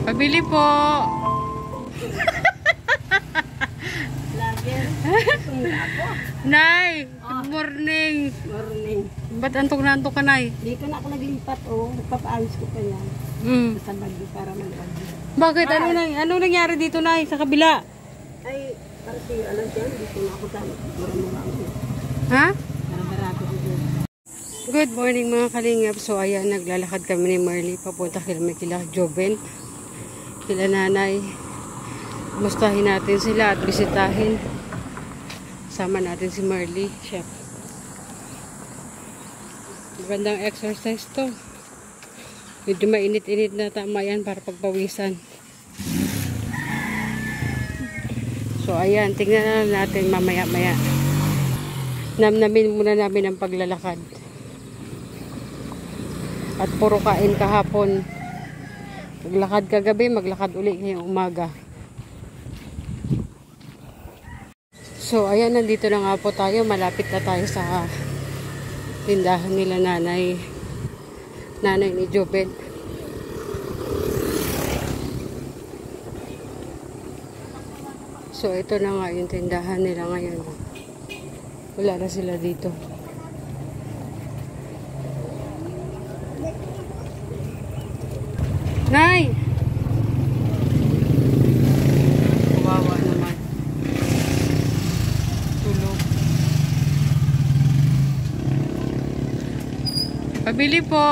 Pabili po. Nay, good morning. Morning. Ba't antok na antok ka, Nay? Dito na ako naglipat, nagpapaayos ko pa yan. Sa bagyo para mag-bagyo. Bakit? Ano nangyari dito, Nay? Sa kabila? Ay, kasi alam dyan, dito na ako sa mura-mura ako. Ha? Mara-marado ako dyan. Good morning mga kalingap. So ayan, naglalakad kami ni Marley papunta kila Joven, kila nanay. Mustahin natin sila at bisitahin. Sama natin si Marley, chef. Magandang exercise to. Medyo mainit-init na, tama yan para pagpawisan. So ayan, tingnan na natin mamaya-maya. Namnamin muna namin ang paglalakad. At puro kain kahapon. Maglakad kagabi, maglakad uli ngayong umaga. So, ayan, nandito na nga po tayo. Malapit na tayo sa tindahan nila nanay ni Joven. So, ito na nga yung tindahan nila ngayon. Wala na sila dito. Nay! Kawawa naman. Tulog. Pabili po!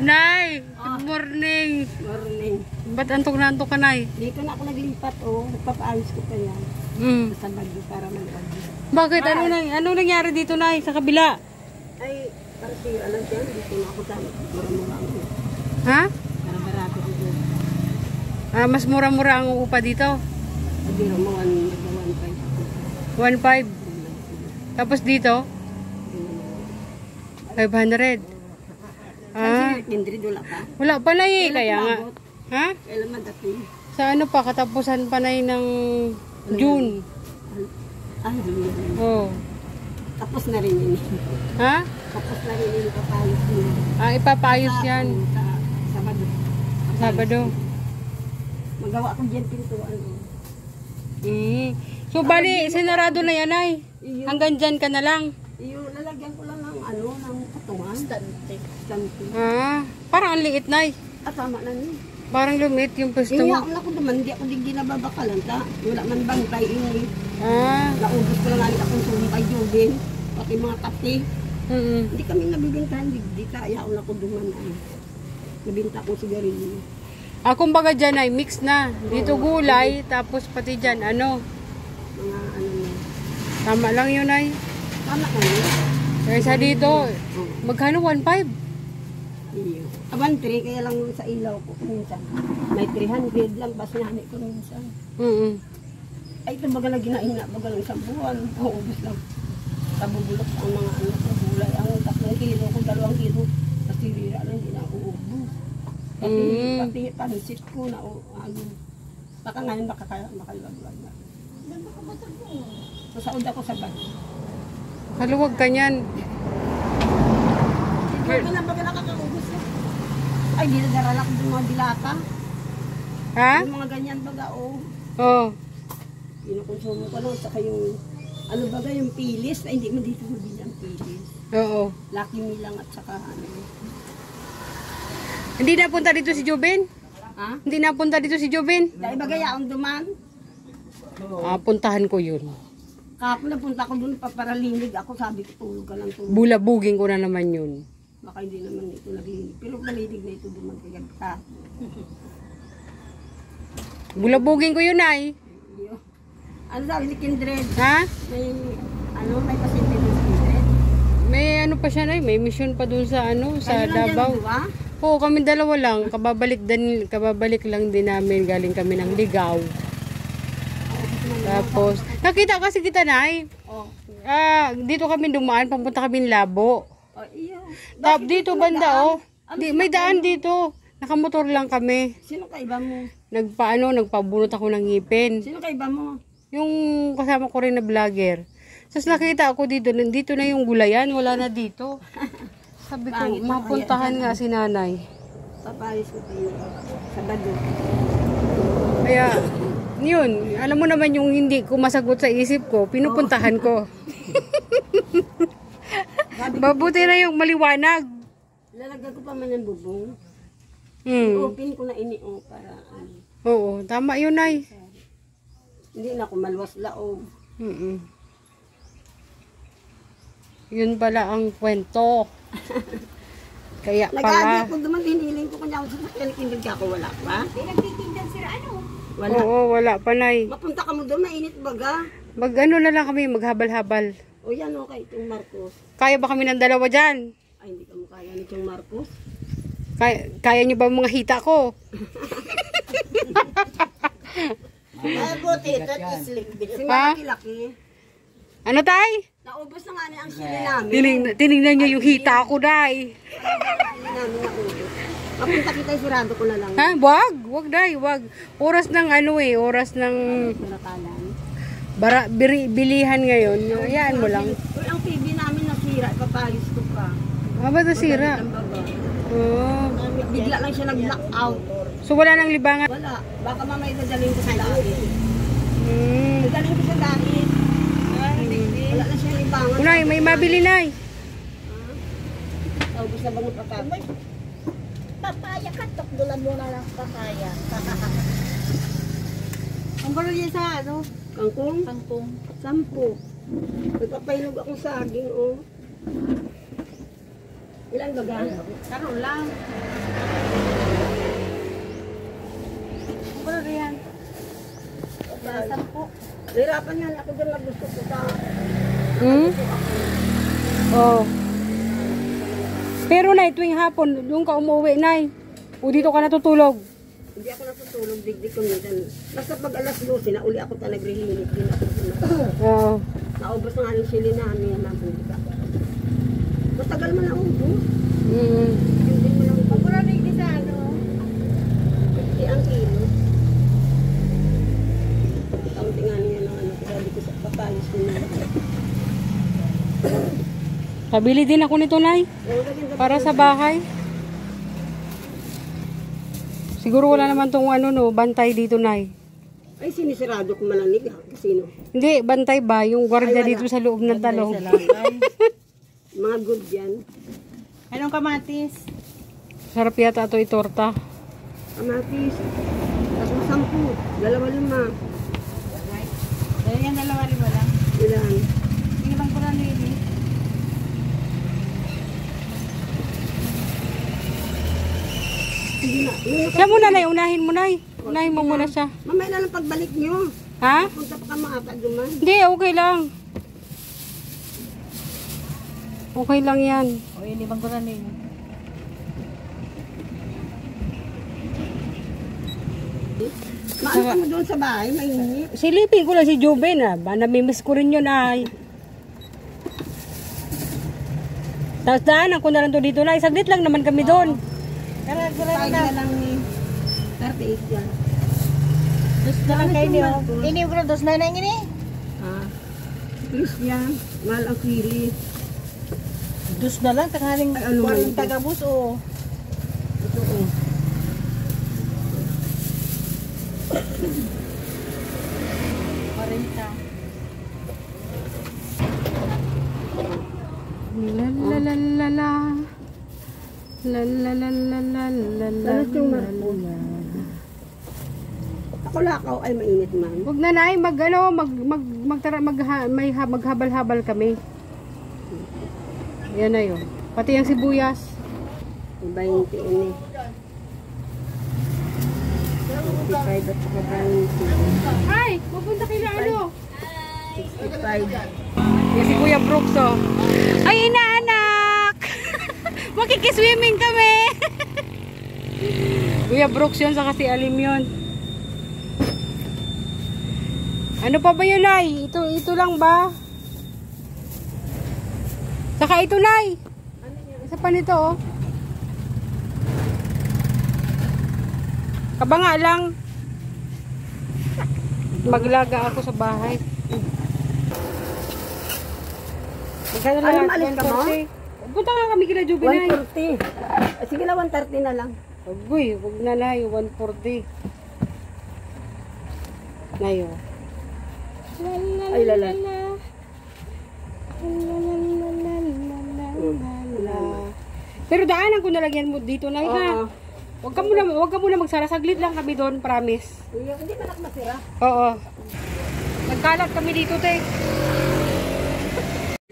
Nay! Good morning! Morning. Ba't antok na antok ka, Nay? Dito na ako naglipat, nagpapaayos ko pa yan. Sa bagyo para mag-bagyo. Bakit? Ano nangyari dito, Nay? Sa kabila? Ay, kasi alam dyan, dito na ako sa mura-mura ako. Ha? Mara-marado ako dyan. Mas mura-mura ang uupa dito? Sabi mo, 1.5. Tapos dito? 500. Kindred, wala pa. Wala pa na eh, kaya nga. Ha? Kailan madating? Sa ano pa, katapusan pa na ng June. June. Oh. Tapos na rin yun. Ha? Tapos na rin yung papayos niya. Ipapayos yan. Sa Sabado. Sabado. Magawa ko dyan pintuan. So, bali, sinarado na yan ay. Hanggang dyan ka na lang. Lalagyan ko lang ng ng katungan. Stante. Parang ang liit na eh. Tama na niya. Parang lumit yung pwesto mo. Iyaon ako naman, hindi ako din ginababakalan. Wala man bantay ini. Naubos ko lang akong sumpay Joven. Pati mga kape. Hindi kami nabibintahan. Hindi iyaon ako duman. Nabinta ko sigarilyo. Kumbaga dyan ay mix na. Dito gulay, tapos pati dyan, Mga na. Tama lang yun ay. Tama ka niya. Kaysa dito, magkano 1.5? Iyo. 1.3, kaya lang sa ilaw ko minsan. May 300 lang, bas nahanip ko minsan. Ay, ito baga lagi na ina, baga lang isang buwan. Ubus lang. Tabubulok ang mga gulay. Ang 3 kilo, kung 2 kilo. Kasi rira lang, hindi na uubos. Pati pansit ko na baka ngayon makalaglag na. Masaod ako sa bag. Kaluwag ka niyan. Hindi na baga nakakaubos na. Ay, di na darala ko yung mga dilata. Ha? Yung mga ganyan baga, Kinukonsumo ko lang, saka yung, baga yung pilis, ay hindi mo dito mabili ang pilis. Oo. Lucky Me lang at saka Hindi napunta dito si Joven? Ha? Hindi napunta dito si Joven? Dahil bagaya ang duman. Puntahan ko yun. Kahapon napunta ko dun, paparalinig ako, sabi ko tulog ka lang tulog. Bulabugin ko na naman yun. Baka hindi naman ito naglinig. Pero malinig na ito duman kagad ka. Bulabugin ko yun ay. Ano sabi ni Kindred? Ha? May pasyente din si Kindred? May ano pa siya na may mission pa dun sa sa Davao. Oo, kami dalawa lang. Kababalik lang din namin. Galing kami ng Ligaw. Tapos, nakita kasi kita, Nay. Dito kami dumaan, papunta kami ng Labo. Dito banda, may daan dito. Nakamotor lang kami. Sino kaiba mo? Nagpabunot ako ng ngipin. Sino kaiba mo? Yung kasama ko rin na vlogger. Tapos nakita ako dito na yung gulayan, wala na dito. Sabi ko, mapuntahan nga si nanay. Papalis ko kayo. Sabado. Kaya, yun, alam mo naman yung hindi ko masagot sa isip ko, pinupuntahan ko. Mabuti na yung maliwanag. Lalagyan ko pa man ng bubong. Hmm. Open ko na para Oo, tama yun ay. hindi na ako malwas laog. Yun pala ang kwento. Kaya Nag-aabi pala. ako duman, hinihiling ko kanya ako sa nakikinig ako, wala pa. Nagtitindan sila ano? Wala. Oo, wala pa nay. Mapunta ka mo doon, mainit baga. Mag ano na lang kami, maghabal-habal. O yan okay, itong Marcos. Kaya ba kami ng dalawa dyan? Ay, hindi ka mo kaya nitong Marcos. Kaya nyo ba mga hita ko? Ay, buti. Ito is Si Ha? malaki-laki. Ano tay? Naubos na nga niya ang sili namin. Tinignan nyo yung hita ko, day. Sili namin naubos. Mapunta kita, sirado ko na lang. Ha? Wag, day, wag. Oras ng ano eh, oras ng Marakalan. bilihan ngayon. Hayaan mo lang. Uy, ang TV namin nasira, ipapayos ko pa. Ah, ba't nasira? Ang baba. Oh. Bigla lang siya nag-block out. So wala nang libangan. Wala. Baka mamaya dadalhin ko sa dahil. Hmm. Dadalhin ko sa dahil. Wala na siya libangan. Unay, may mabili nay. Naubos na bang papaya? Papaya ka, tukdulan mo na lang papaya. Ang baro niya sa ano? Kangkong? Kangkong. 10. Nagpapainog akong saging, oh. Ilan baga? Karoon lang. Ano yan? 10. Nahirapan yan ako doon gusto ko sa... Hmm? Oh. Pero nay, tuwing hapon, doon ka umuwi, nay. O dito ka natutulog. Hindi ako natutulog, digdig ko minsan. Basta pag alas 12, na uli ako ta nagrilinit din ako. Oo. Naubos na nga yung sili namin, nabulit ako. Matagal mo na ubos. Hindi mo lang ubos. Pagkura na yung sa ano. Hindi ang kilo. Kaunti nga niya ng ano, sabi ko sa papayos ko na. Pabili din ako nito, nay. Para sa bahay. Siguro wala naman tong ano no, bantay dito, nay. Ay, sinisirado ko malanig ha. Kasino? Hindi, bantay ba? Yung gwardiya Ay, wala. dito sa loob ng talong. Mga good yan. Anong kamatis? Sarap yata ito itorta. Kamatis. Tapos 10. 2-5. Dahil yan 2 lang. Ilan? Hindi bang pura nili? Hindi na. Siya muna, nay. Unahin mo, nay. Unahin mo muna siya. Mamaya na lang pagbalik nyo. Ha? Punta pa ka maata duman. Hindi, okay lang. Okay lang yan. O, hindi bang pura nili? Maano ka mo doon sa bahay? Mainit. Silipin ko lang si Joven, ah. Ba, namimiss ko rin yun, ay. Tapos daanan ko na lang to dito, nay. Saglit lang naman kami doon. Kaya Pag na lang ni 38 yan. dos na lang kayo niyo. Ini ko na dos na nang ini. Ha? Please yan. Mahal ang kili. Dos na lang tanghaling Ay, ano man 40 ito? gabos o. Ito ko. La la la la la. La la la la la la la. Ano yung Marcos? Ako lakaw ay mainit man. Huwag na, nay, maghabal-habal kami. Yan na yun. Pati yung sibuyas. 20 ini. 55 at saka 20. Ay, pupunta kayo na ano? 65. Yan si Kuya Brooks, oh. Ay, inaanak! Makikiswimming kami! Kuya Brooks yun, saka si Alim yun. Ano pa ba yun, Nay? Ito lang ba? Saka ito, Nay. Isa pa nito, oh. Kabanga lang. Maglaga ako sa bahay. Magkano Ano, lang? maalis ka mo? 140. Punta nga kami kila Juben ay. 140. Sige na, 130 na lang. Agoy, huwag na Nay, 140. Nay, oh. Ay, lala. Pero daanan ko nalagyan mo dito, Nay, ha? Oo. Huwag ka muna magsara. Saglit lang kami doon, promise. Hindi ba masira? Oo. Nagkalat kami dito, te.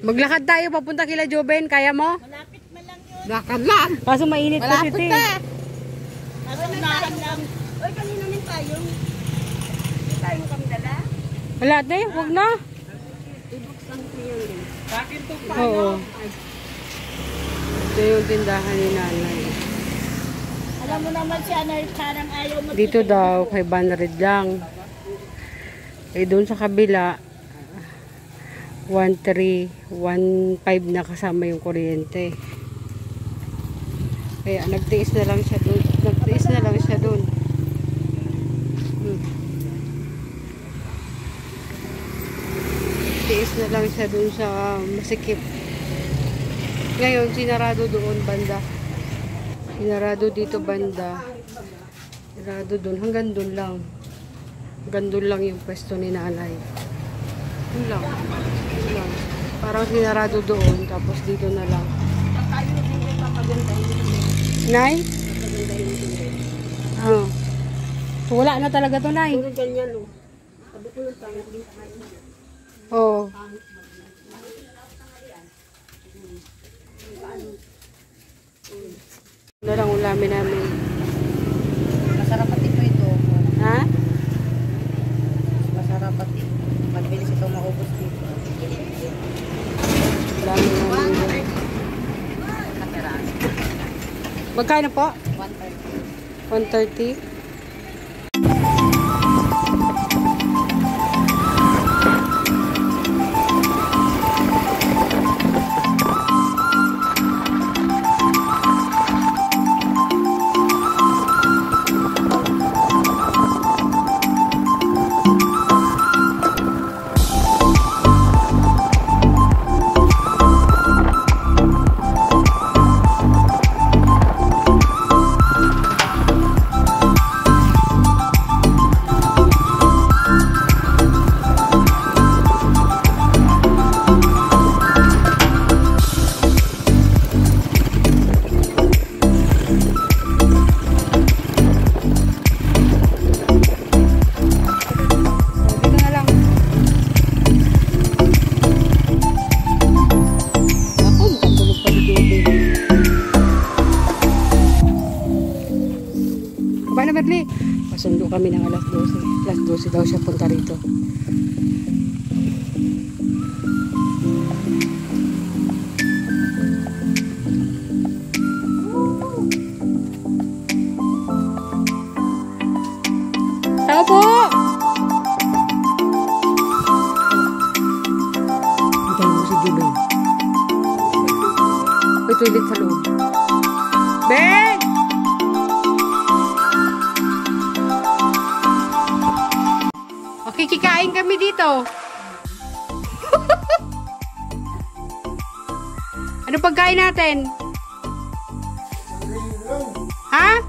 Maglakad tayo papunta kila Joben. Kaya mo? Malapit man lang yun. Lakad lang. Kaso mainit kasi, te. Nasa unahan lang. Oy, kanina min tayong. Hindi tayong kami dala. Wala, te. Huwag na. Ibuksan ko yun. Oo. Ito yung tindahan ni nanay. Alam mo naman siya na parang ayaw mo. Dito daw, kay Banred lang. Eh, doon sa kabila, 1.3, 1.5 na kasama yung kuryente. Kaya nagtiis na lang siya doon. Nagtiis na lang siya doon. Nagtiis na lang siya doon sa masikip. Ngayon, sinarado doon banda. Sinarado dito banda. Sinarado doon. Hanggang doon lang. Hanggang doon lang yung pwesto ni nanay. Doon lang. Doon lang. Parang sinarado doon. Tapos dito na lang. Nay? Oh. So, wala na talaga to, Nay. Puro ganyan, oh. Sabi ko lang tayo, hindi tayo. Oo. Ano lang ulamin namin. Masarap pati po ito. Ha? Masarap pati. Mabilis ito maubos dito. Ulamin namin. Magkano po? 130. 130? Pasundo kami ng alas 12. Alas 12 daw siya punta rito. Tao po! Hintayin mo si Juben. May toilet sa loob. Ben! Kikain kami dito. Ano pagkain natin? Ha?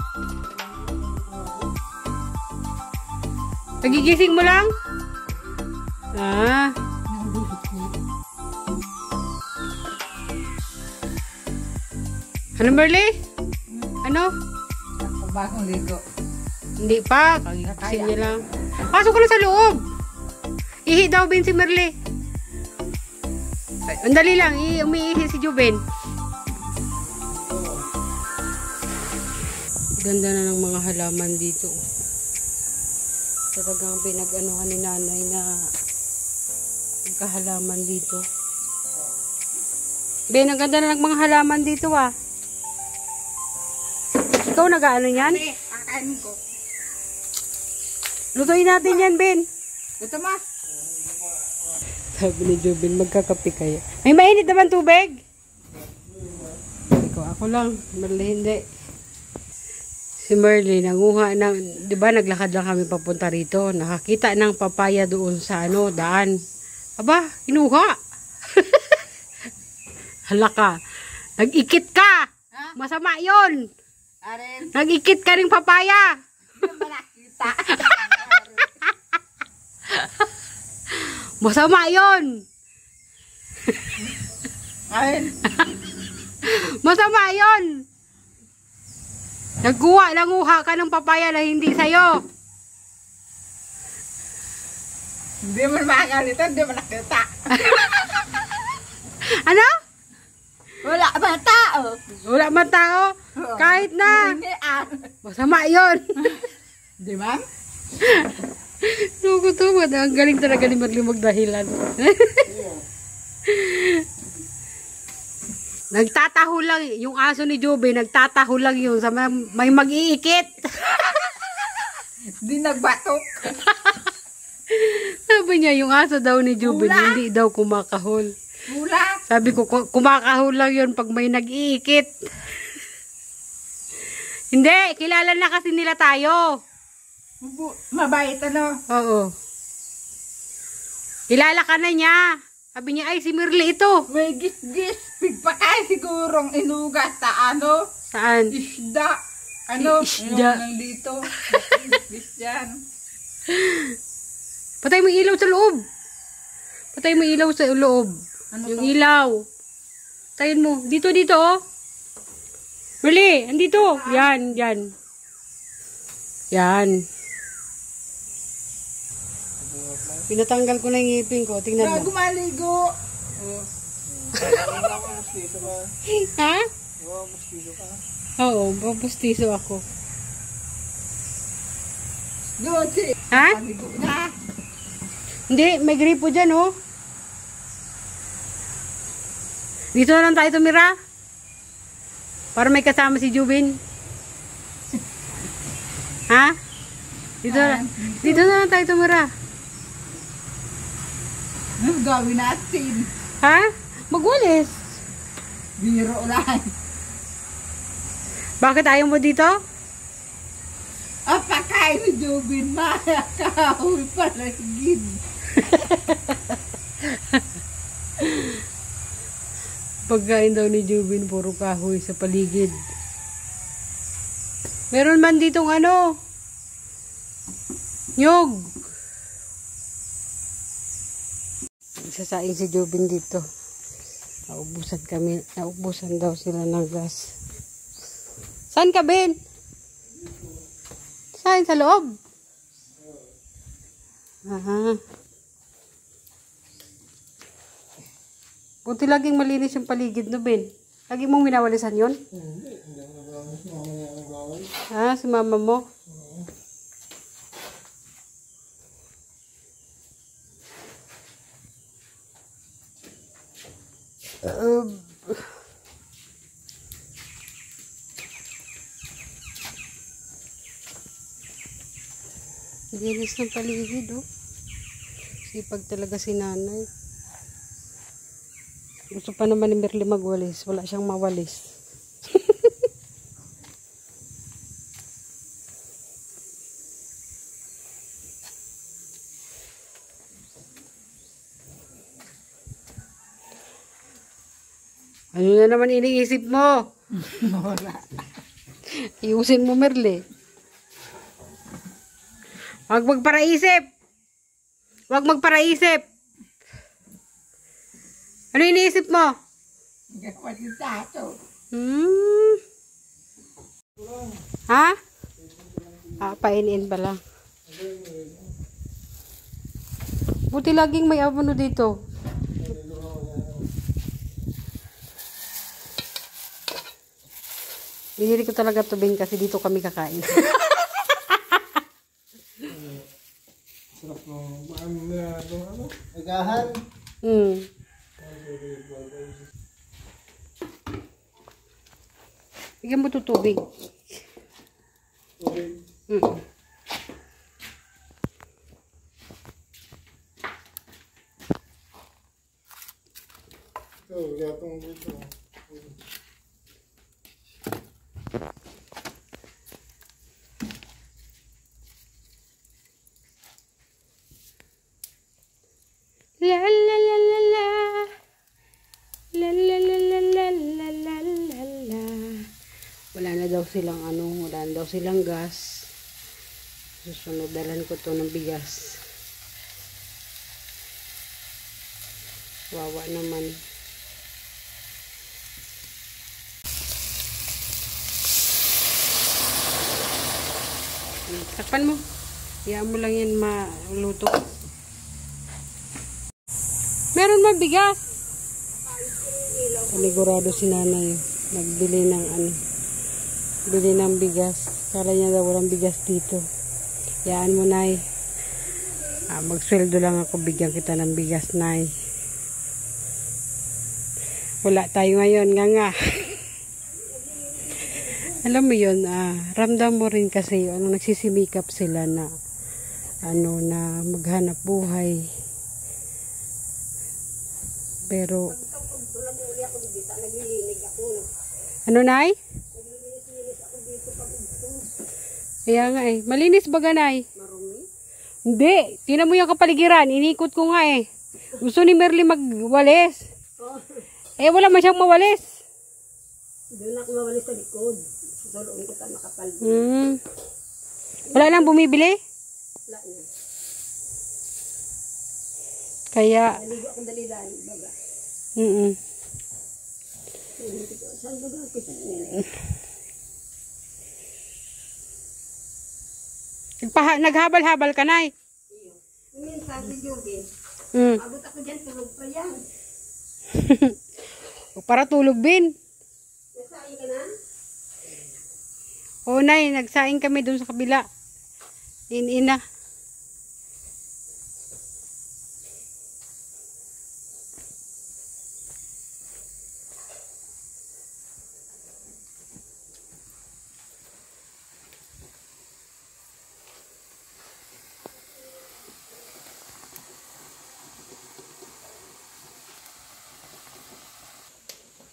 Nagigising mo lang? Ah. Ano, Merly? Ano? Bagong ligo. Hindi pa. Kagigising niya lang. Pasok ka na sa loob. Ihi daw Ben si Merly. Andali lang, umiihi si Juben. Ganda na ng mga halaman dito. Talagang pinag-anuhan ni nanay na magkahalaman dito. Ben, ang ganda na ng mga halaman dito ah. Ikaw nag-ano yan? Kakain ko. Lutuin natin yan, Ben. Ito ma. Sabi ni Juben, magkakape kaya. May mainit naman tubig. Ako lang. Merly hindi. Si Merly, nanguha ng, di ba naglakad lang kami papunta rito. Nakakita ng papaya doon sa daan. Aba, inuha. Halaka. Nag-ikit ka. Masama yon. Arin, Nag-ikit ka ring papaya. hindi mo nakita. Masama yon. Arin, Masama yon. Nanguha ka ng papaya na hindi sa'yo. hindi mo makalito, hindi mo nakita. Ano? Wala ba tao? Wala man tao. Kahit na. Hindi ah. Masama yon. Di ba? Nuko to, ang galing talaga ni Marley magdahilan. Nagtataho lang, yung aso ni Joby, nagtataho lang yun sa may mag-iikit. Di nagbatok. Sabi niya, yung aso daw ni Joby, Wala. hindi daw kumakahol. Wala. Sabi ko, kumakahol lang yun pag may nag-iikit. Hindi, kilala na kasi nila tayo. Mabait ano? Oo. Kilala ka na niya. Sabi niya, ay si Mirli ito. May gis-gis. Pigpakay sigurong inugas sa ano? Saan? Isda. Ano? Isda. Yung dito. Gis yan. Patay mo yung ilaw sa loob. Patay mo yung ilaw sa loob. Ano Yung to? ilaw. Tayin mo. Dito, oh. Mirli, andito. Yan. Yan. Pinatanggal ko na yung ngipin ko. Tingnan mo. Bago maligo. Ha? Oo, papustiso ako. Doon si. Ha? Maligo na. Hindi, may gripo dyan, oh. Dito na lang tayo tumira. Para may kasama si Jubin. Ha? Dito na lang tayo tumira. Ano gawin natin? Ha? Magwalis. Biro lang. Bakit ayaw mo dito? Apakay ni Jubin, maya kahoy palagid. Pagkain daw ni Jubin, puro kahoy sa paligid. Meron man ditong ano, nyog. Sasaing si Jubin dito. Naubusan daw sila ng gas. Saan ka, Ben? Saan? Sa loob? Aha. Buti laging malinis yung paligid, no, Ben? Lagi mong winawalisan yun? Ah, si mama mo? Linis ng paligid, oh. Sipag talaga si nanay. Gusto pa naman ni Merly magwalis. Wala siyang mawalis. Ano na naman iniisip mo? Wala. Iusin mo, Merly. Huwag magparaisip. Huwag magparaisip. Ano iniisip mo? Gawin yung tato. Ha? Ah, painin pala. Buti laging may abono dito. Binili ko talaga tubig kasi dito kami kakain. Sarap ng ano? Agahan. Bigyan mo ito tubig. Okay. Ito, gatong dito. La la la la la. La la la la la la la Wala na daw silang wala na daw silang gas. Susunod dalan ko to ng bigas. Wawa naman. Takpan mo. Hayaan mo lang yan maluto. Meron mabigas. Panigurado si nanay. Nagbili ng bili ng bigas. Kala niya daw walang bigas dito. Hayaan mo, nay. Magsweldo lang ako. Bigyan kita ng bigas, nay. Wala tayo ngayon. Nga. Alam mo yun, ramdam mo rin kasi nagsisimikap sila na na maghanap buhay. Pero nay? Kaya nga malinis ba ganay? Hindi, tingnan mo yung kapaligiran, inikot ko nga Gusto ni Merly magwalis. Wala man siyang mawalis. Doon ako mawalis sa likod. Doon ko sa makapal. Wala nang bumibili? Wala na. Kaya Naligo akong dalilan. Baga. Saan ba naghabal-habal ka, nay? Minsan si Joby. Abot ako dyan, tulog pa yan. Para tulog, Bin. Nagsain ka na? Oo, nay, nagsaing kami dun sa kabila. Ina.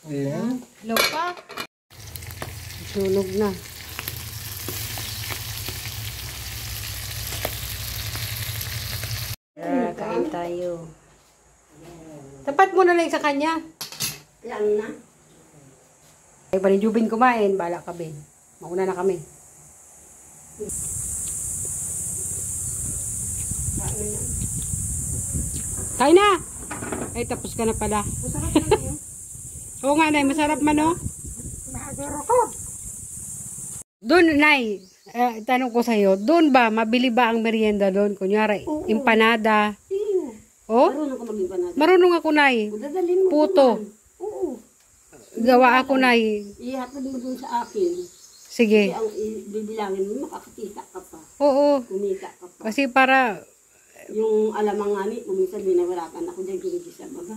Ayan. Hello pa. Sunog na. Kain tayo. Tapat mo na lang sa kanya. Lang na. Ay, panijubin kumain. Bala ka, Ben. Mauna na kami. Kain na! Ay, tapos ka na pala. Masarap na yun. Oo nga, nay. Masarap man, no? Doon, nay. Tanong ko sa'yo. Doon ba? Mabili ba ang merienda doon? Kunyari, empanada. Iyo. Oh? Marunong ka mag-empanada. Marunong ako, nay. Dadalhin mo. Puto. naman. Oo. Gawa ako, nay. Ihatid mo dun sa akin. Sige. Kasi ang bibilangin mo, makakakita ka pa. Oo. Kumita ka pa. Kasi para, Yung alamang ngani, kuminsan binawaratan ako dyan, kumiti sa baga.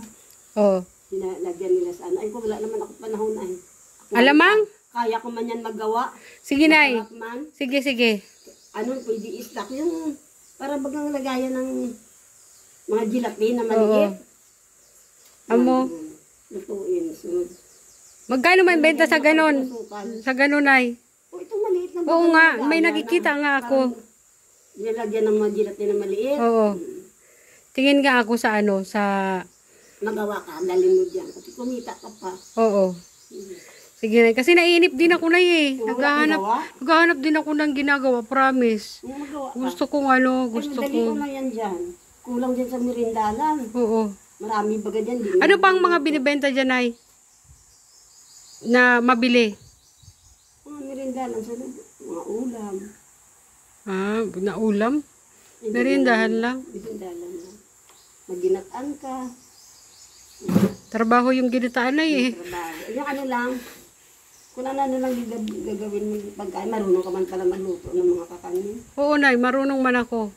oh. Pinalagyan nila sa Ay, wala naman ako panahon ay. Ako, Alamang? Kaya ko man yan magawa. Sige, nay. Masarap man. Sige, sige. Ano, pwede istak. Yung, para bagang lagayan ng mga jilapin na maliit. Amo. Lutuin. Sunod. Magkano man benta sa ganon? Sukal. Sa ganon, nay. O, itong maliit na Oo bagang nga, lagayan may na nakikita nga ako. parang Nilagyan ng mga jilapin na maliit. Oo. Tingin nga ako sa sa... Magawa ka, dalhin mo dyan. Kasi kumita ka pa. Oo. Sige, nay. Kasi naiinip din ako, nay, Oo, wala Naghahanap din ako ng ginagawa, promise. Yung magawa ka. Gusto kong gusto Ay, madali ko kong... lang yan dyan. Kulang dyan sa merindalan. Oo. Marami baga dyan. Di Ano pang mga binibenta dyan, nay? Na mabili? Mga merindalan sa loob. Mga ulam. Na ulam? Merindahan lang. Merindalan lang. Maginataan ka. Trabaho yung ginitaan, nay, Trabaho. Yung ano lang. Kung ano lang gagawin mo yung pagkain. Marunong ka man pala magluto ng mga kakanin. Oo, nay. Marunong man ako.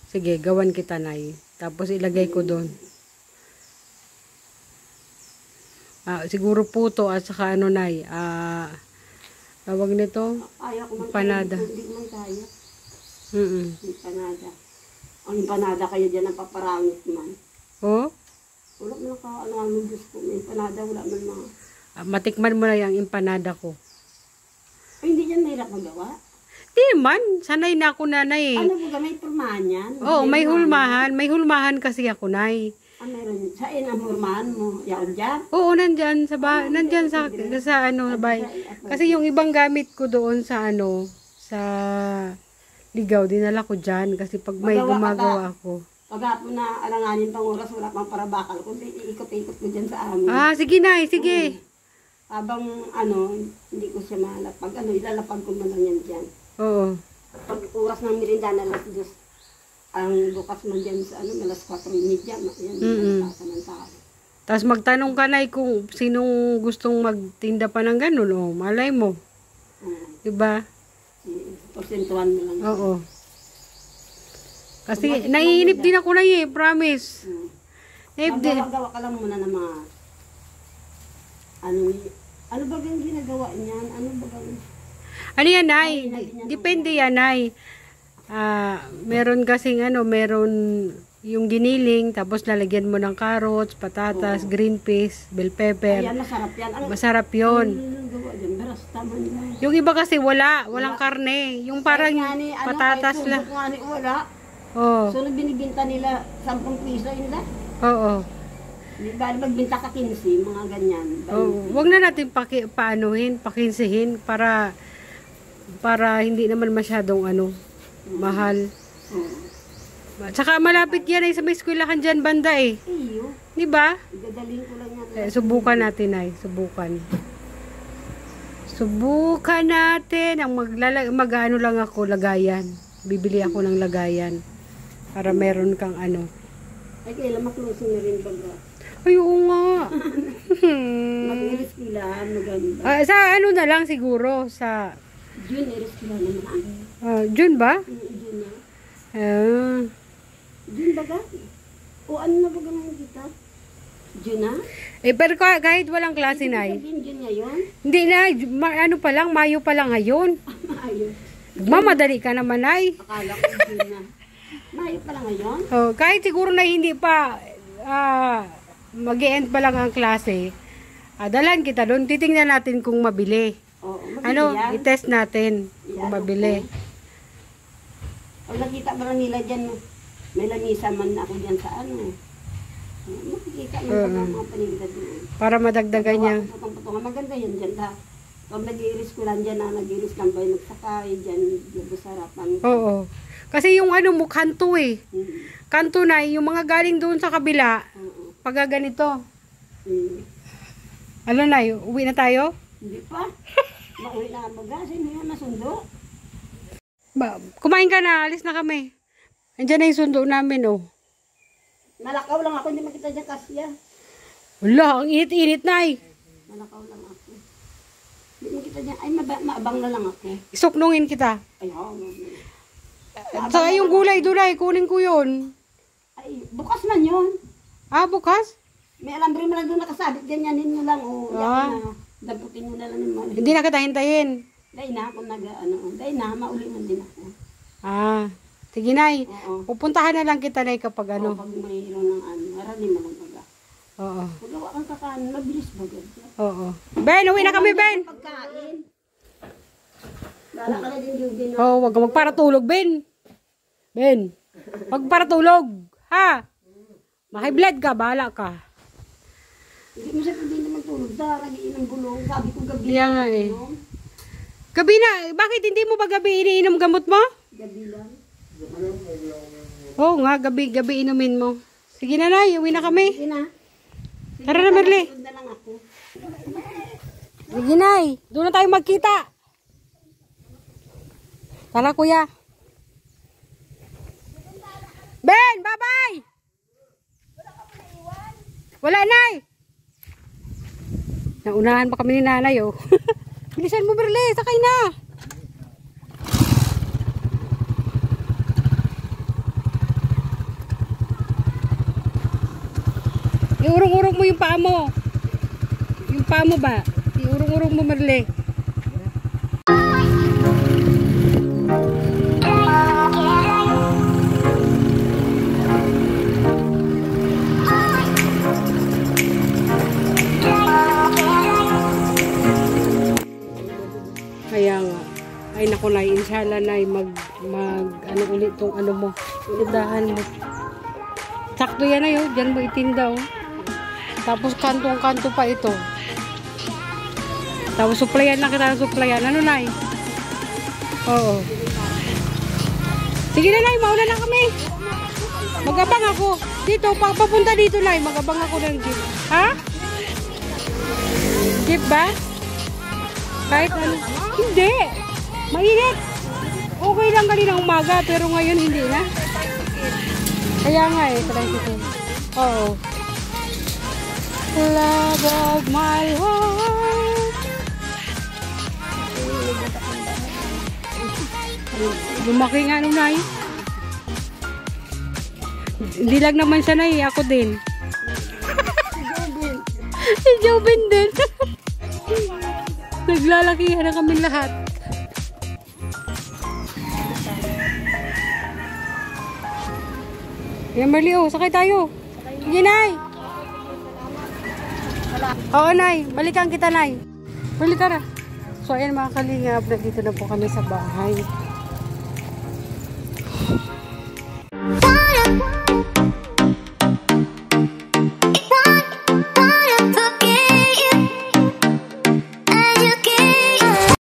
Sige, gawan kita, nay. Tapos ilagay ko doon. Siguro puto at saka nay. Tawag nito? Kaya ko man. Empanada. Hindi ko man kaya. Mm-mm. Empanada. Ang empanada kayo dyan ang paparangit man. Oh? Wala man ka, ano Diyos ko. May empanada, wala man mga. Matikman mo na yung empanada ko. Ay, hindi yan mahirap magawa. Di man. Sanay na ako, nanay. Ano ba, may pormahan yan? Oo, may hulmahan. May hulmahan kasi ako, nay. Meron. Sa inamurmahan mo. Yaon dyan? Oo, nandyan sa nandyan sa ano, sa bahay. Kasi yung ibang gamit ko doon sa ano, sa ligaw, dinala ko dyan. Kasi pag may Magawa ka gumagawa ako. Pagkapon na alanganin pang oras, wala pang parabakal. Kundi iikot-ikot ko dyan sa amin. Ah, sige na, sige. Habang ano, hindi ko siya malapag. Ano, ilalapag ko man lang yan dyan. Oo. Pag oras ng merindana, alas 2. Ang bukas man dyan sa ano, alas 4:30. Yan, ng tao. Tapos magtanong ka na kung sinong gustong magtinda pa ng ganun, oh. Malay mo. Diba? Porsentuhan mo lang. Oo. Kasi naiinip din ako na promise. Magawa ka lang muna ng mga ano ba yung ginagawa niyan? Ano yan, Nay? Depende yan, Nay. Meron kasing meron yung giniling, tapos lalagyan mo ng carrots, patatas, green peas, bell pepper. Ayan, masarap yan. Masarap yun. Gawa dyan, beras, tama nila. Yung iba kasi walang karne. Yung parang patatas lang. Wala. Oo. So, binibinta nila 10 piso yun lang. Oo. Di ba, magbinta ka 15, mga ganyan. Oo. Huwag na natin pakinsihin para hindi naman masyadong mahal. Tsaka malapit yan ay sa may eskwelahan dyan banda eh. Iyo. Di ba? Gagaling ko lang yan. Subukan natin ay. Subukan natin. Ang mag-ano lang ako, lagayan. Bibili ako ng lagayan. Para meron kang Ay, kailan maklosing na rin baga. Ay, oo nga. Mag-iriskilahan, maganda. Sa na lang siguro. Sa June, iriskilahan naman. June ba? June na. June baga? O ano na baga naman kita? June na? Pero kahit walang klase na June ngayon? Hindi na, pa lang, Mayo pa lang ngayon. Mayo. Mamadali ka naman ay. Akala ko June na. Mayo pa lang ngayon? Kahit siguro na hindi pa mag-e-end pa lang ang klase, dalan kita doon, titingnan natin kung mabili. I-test natin kung mabili. O nakita ba nila dyan, may lamisa man ako dyan sa makikita man sa mga paninggad doon. Para madagdagan niya. Putong-putong. Maganda yan dyan ta. Kung nag-iiris ko lang dyan nag-iiris lang ba yung magsakay dyan, yung sarapan. Oo. Kasi yung mukhanto eh. Kanto na, yung mga galing doon sa kabila, pag ganito. Ano na, uwi na tayo? Hindi pa. Mauwi na ang baga. Sino yun nasundo? Kumain ka na, alis na kami. Andiyan na yung sundo namin, Nalakaw lang ako, hindi makita dyan kasya. Wala, ang init-init na Nalakaw lang ako. Hindi makita dyan, ay maabang na lang ako. Isuknungin kita. Ay, Saka yung gulay doon ay, kunin ko yun. Ay, bukas man yun. Bukas? May alambre mo lang doon nakasabit, ganyanin mo lang, yan na. Daputin mo na lang yung mali. Hindi na kita hintayin. Dahil na, kung dahil na, mauli man din ako. Sige, Nay. Oo. Pupuntahan na lang kita, Nay, kapag Pag mayroon ng marami mo lang baga. Oo. Magawa kang kakain, mabilis baga. Oo. Ben, uwi na kami, Ben. Pagkain. Bala ka na din yung din. Wag ka magparatulog, Ben. Ben, magparatulog. Ha? Maki-blood ka, bahala ka. Hindi mo siya pwede naman tulog. Nagiinom bulong. Sabi ko gabi. Kaya nga eh. Gabi na, bakit hindi mo ba gabi iniinom gamot mo? Gabi lang. Oo nga, gabi inumin mo. Sige na, Nay, uwi na kami. Sige na. Tara na, Merle. Tulog na lang ako. Sige, Nay, doon na tayo magkita. Tara, Kuya. Ben, bye-bye! Wala, Nay! Naunahan pa kami ni Nanay, Bilisan mo, Merle, sakay na! Iurong-urong mo yung paa mo. Yung paa mo ba? Iurong-urong mo, Merle. Kaya nga. Ay naku, Nay, inshallah, Nay, mag ulit tong mo. Tindahan mo. Sakto yan ay, oh. Diyan mo itinda, oh. Tapos kantong-kanto pa ito. Tapos suplayan lang kita ng suplayan. Ano, Nay? Oo. Sige na, Nay. Mauna na kami. Magabang ako. Dito, papunta dito, Nay. Magabang ako ng jeep. Ha? Jeep ba? Kahit ano? Hindi. Mainit. Okay lang kanina umaga, pero ngayon hindi na. Kaya nga eh, tricycle. Oo. Love of my heart. Lumaki nga nung Nay. Hindi lang naman siya, Nay. Ako din. Si Jobin din. Naglalakihan na kami lahat. Yan, Marley, oh. Sakay tayo. Sige, Nay. Oo, Nay. Balikan kita, Nay. Balik ka na. So, ayan mga kalingap. Nandito na po kami sa bahay.